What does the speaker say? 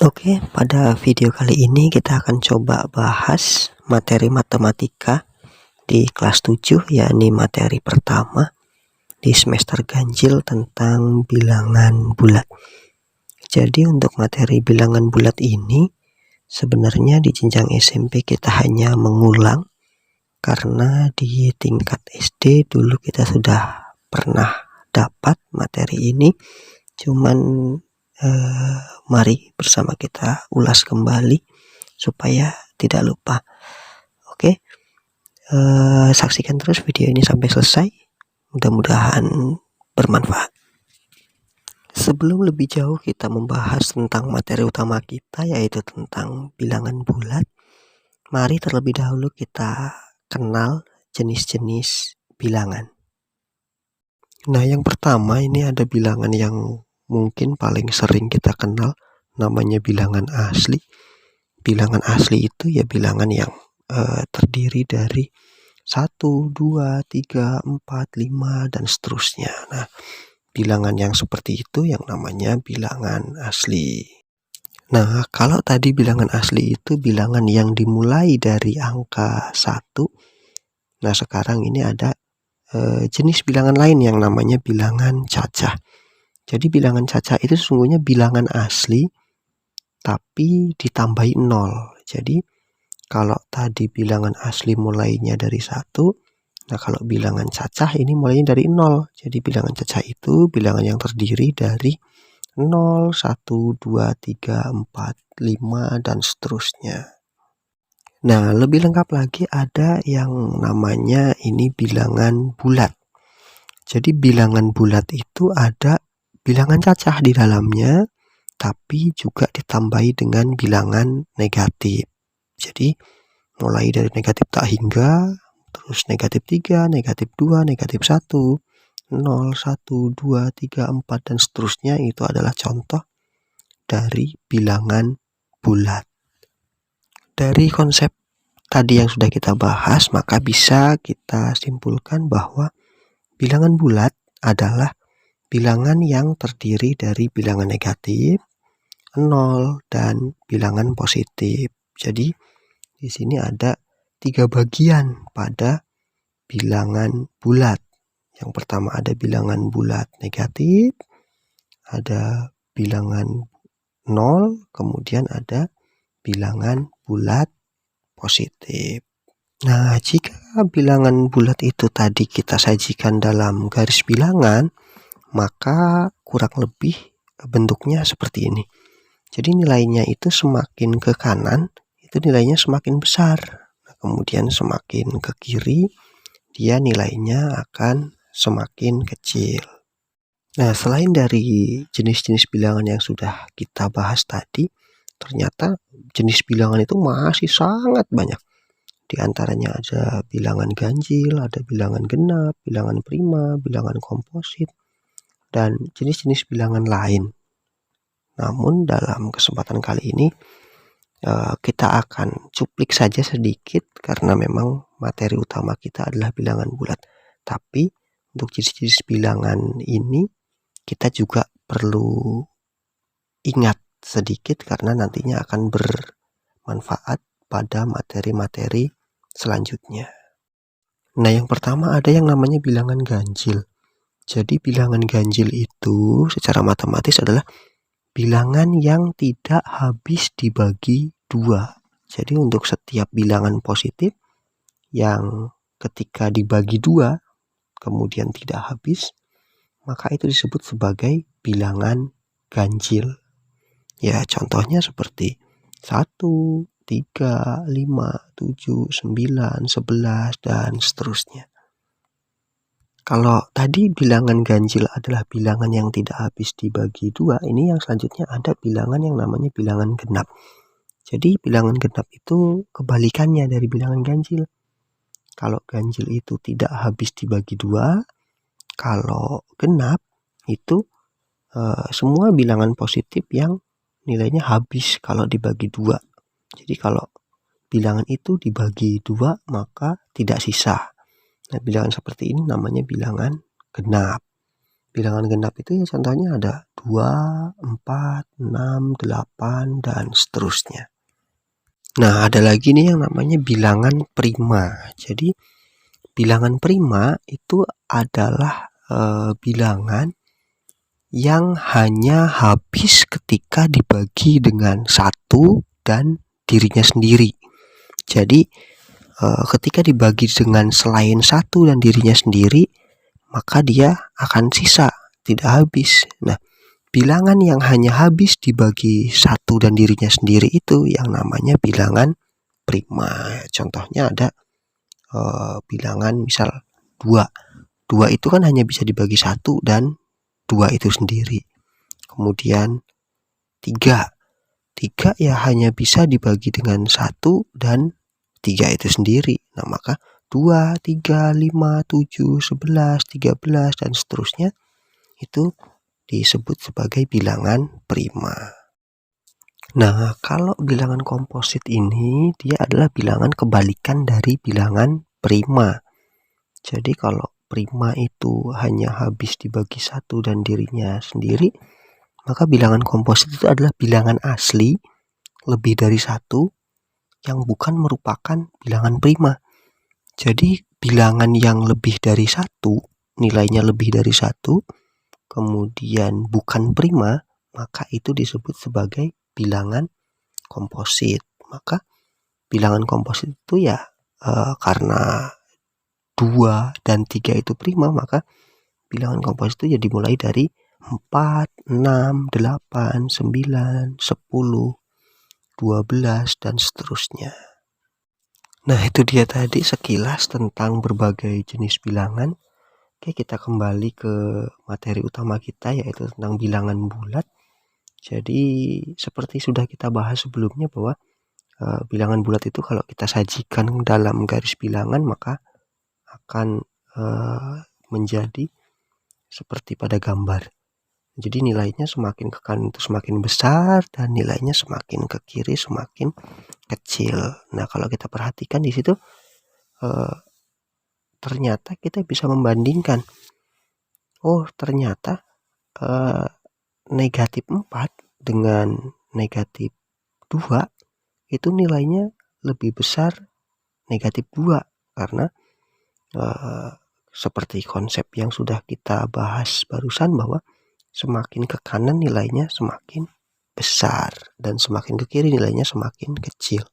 Oke, pada video kali ini kita akan coba bahas materi matematika di kelas 7, yakni materi pertama di semester ganjil tentang bilangan bulat. Jadi untuk materi bilangan bulat ini sebenarnya di jenjang SMP kita hanya mengulang, karena di tingkat SD dulu kita sudah pernah dapat materi ini. Cuman mari bersama kita ulas kembali supaya tidak lupa. Oke, saksikan terus video ini sampai selesai, mudah-mudahan bermanfaat. Sebelum lebih jauh kita membahas tentang materi utama kita, yaitu tentang bilangan bulat, mari terlebih dahulu kita kenal jenis-jenis bilangan. Nah, yang pertama ini ada bilangan yang mungkin paling sering kita kenal, namanya bilangan asli. Bilangan asli itu ya bilangan yang terdiri dari 1, 2, 3, 4, 5 dan seterusnya. Nah, bilangan yang seperti itu yang namanya bilangan asli. Nah, kalau tadi bilangan asli itu bilangan yang dimulai dari angka 1. Nah, sekarang ini ada jenis bilangan lain yang namanya bilangan cacah. Jadi bilangan cacah itu sesungguhnya bilangan asli tapi ditambahi 0. Jadi kalau tadi bilangan asli mulainya dari 1, nah kalau bilangan cacah ini mulainya dari 0. Jadi bilangan cacah itu bilangan yang terdiri dari 0, 1, 2, 3, 4, 5 dan seterusnya. Nah, lebih lengkap lagi ada yang namanya ini bilangan bulat. Jadi bilangan bulat itu ada bilangan cacah di dalamnya, tapi juga ditambahi dengan bilangan negatif. Jadi mulai dari negatif tak hingga, terus negatif 3, negatif 2, negatif 1, 0, 1, 2, 3, 4 dan seterusnya. Itu adalah contoh dari bilangan bulat. Dari konsep tadi yang sudah kita bahas, maka bisa kita simpulkan bahwa bilangan bulat adalah bilangan yang terdiri dari bilangan negatif, 0, dan bilangan positif. Jadi di sini ada 3 bagian pada bilangan bulat. Yang pertama ada bilangan bulat negatif, ada bilangan 0, kemudian ada bilangan bulat positif. Nah, jika bilangan bulat itu tadi kita sajikan dalam garis bilangan, maka kurang lebih bentuknya seperti ini. Jadi nilainya itu semakin ke kanan, itu nilainya semakin besar. Nah, kemudian semakin ke kiri, dia nilainya akan semakin kecil. Nah, selain dari jenis-jenis bilangan yang sudah kita bahas tadi, ternyata jenis bilangan itu masih sangat banyak. Di antaranya ada bilangan ganjil, ada bilangan genap, bilangan prima, bilangan komposit, dan jenis-jenis bilangan lain. Namun dalam kesempatan kali ini kita akan cuplik saja sedikit, karena memang materi utama kita adalah bilangan bulat. Tapi untuk jenis-jenis bilangan ini kita juga perlu ingat sedikit, karena nantinya akan bermanfaat pada materi-materi selanjutnya. Nah, yang pertama ada yang namanya bilangan ganjil. Jadi bilangan ganjil itu secara matematis adalah bilangan yang tidak habis dibagi 2. Jadi untuk setiap bilangan positif yang ketika dibagi 2 kemudian tidak habis, maka itu disebut sebagai bilangan ganjil. Ya, contohnya seperti 1, 3, 5, 7, 9, 11 dan seterusnya. Kalau tadi bilangan ganjil adalah bilangan yang tidak habis dibagi 2, ini yang selanjutnya ada bilangan yang namanya bilangan genap. Jadi bilangan genap itu kebalikannya dari bilangan ganjil. Kalau ganjil itu tidak habis dibagi 2, kalau genap itu semua bilangan positif yang nilainya habis kalau dibagi 2. Jadi kalau bilangan itu dibagi 2 maka tidak sisa. Nah, bilangan seperti ini namanya bilangan genap. Bilangan genap itu ya contohnya ada 2, 4, 6, 8, dan seterusnya. Nah, ada lagi nih yang namanya bilangan prima. Jadi, bilangan prima itu adalah bilangan yang hanya habis ketika dibagi dengan 1 dan dirinya sendiri. Jadi, ketika dibagi dengan selain 1 dan dirinya sendiri, maka dia akan sisa, tidak habis. Nah, bilangan yang hanya habis dibagi 1 dan dirinya sendiri itu yang namanya bilangan prima. Contohnya ada bilangan misal 2. 2 itu kan hanya bisa dibagi 1 dan 2 itu sendiri. Kemudian 3. 3 ya hanya bisa dibagi dengan 1 dan 3 itu sendiri. Nah, maka 2, 3, 5, 7, 11, 13, dan seterusnya itu disebut sebagai bilangan prima. Nah, kalau bilangan komposit ini dia adalah bilangan kebalikan dari bilangan prima. Jadi kalau prima itu hanya habis dibagi 1 dan dirinya sendiri, maka bilangan komposit itu adalah bilangan asli lebih dari 1 yang bukan merupakan bilangan prima. Jadi bilangan yang lebih dari 1, nilainya lebih dari 1, kemudian bukan prima, maka itu disebut sebagai bilangan komposit. Maka bilangan komposit itu ya karena 2 dan 3 itu prima, maka bilangan komposit itu ya dimulai dari 4, 6, 8, 9, 10, 12, dan seterusnya. Nah, itu dia tadi sekilas tentang berbagai jenis bilangan. Oke, kita kembali ke materi utama kita, yaitu tentang bilangan bulat. Jadi, seperti sudah kita bahas sebelumnya bahwa bilangan bulat itu kalau kita sajikan dalam garis bilangan maka akan menjadi seperti pada gambar. Jadi nilainya semakin ke kanan itu semakin besar dan nilainya semakin ke kiri semakin kecil. Nah, kalau kita perhatikan di situ ternyata kita bisa membandingkan. Oh, ternyata negatif 4 dengan negatif 2 itu nilainya lebih besar negatif 2 karena seperti konsep yang sudah kita bahas barusan bahwa semakin ke kanan nilainya semakin besar dan semakin ke kiri nilainya semakin kecil.